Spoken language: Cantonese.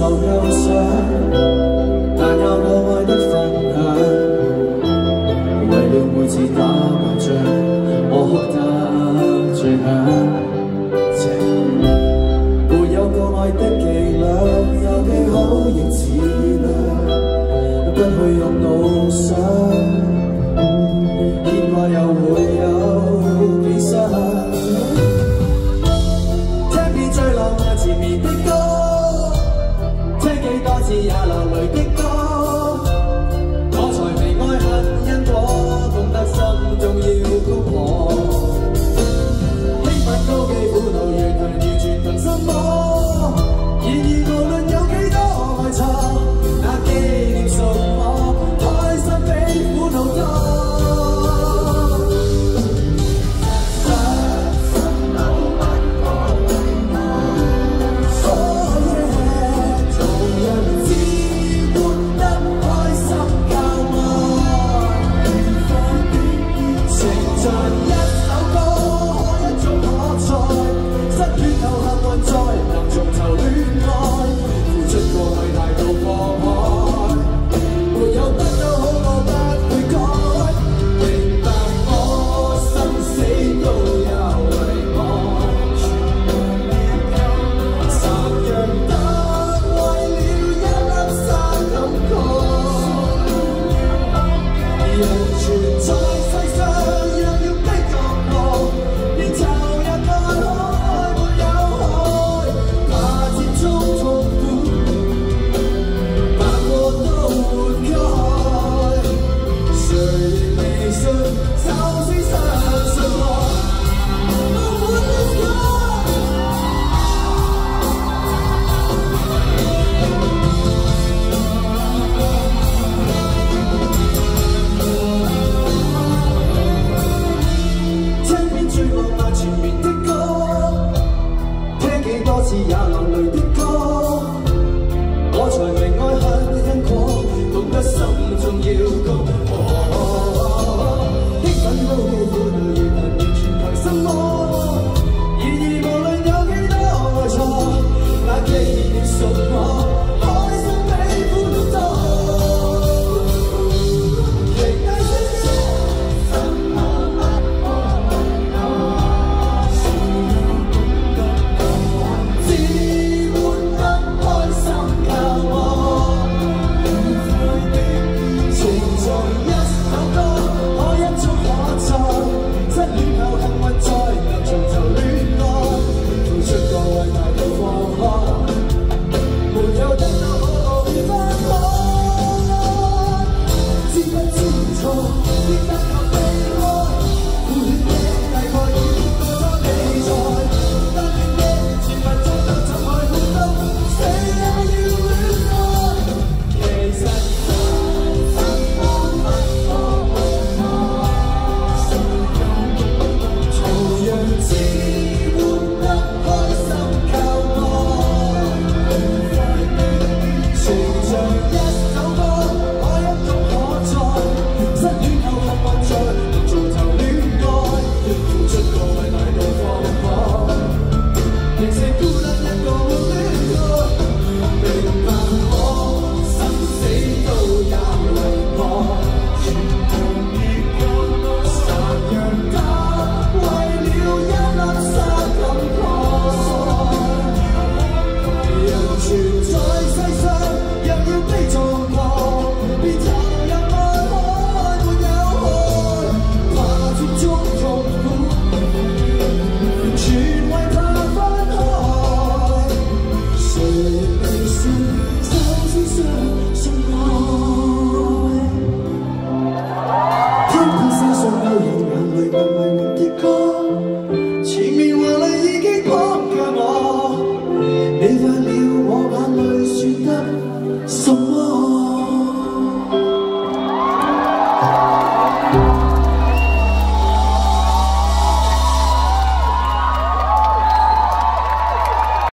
受憂傷，但有我愛的分享。為了每次打麻將，我哭得最響。沒有個愛的伎倆，有幾好亦似亮，不去用腦想，見過又會有幾傷。聽遍最浪漫纏綿的歌，聽幾多次也流淚的歌，我才明愛恨因果，懂得心中要高過。興奮高記苦惱越強要全憑心魔，然而無論有幾多愛錯，那紀念送我，開心比苦惱多。人存在世上。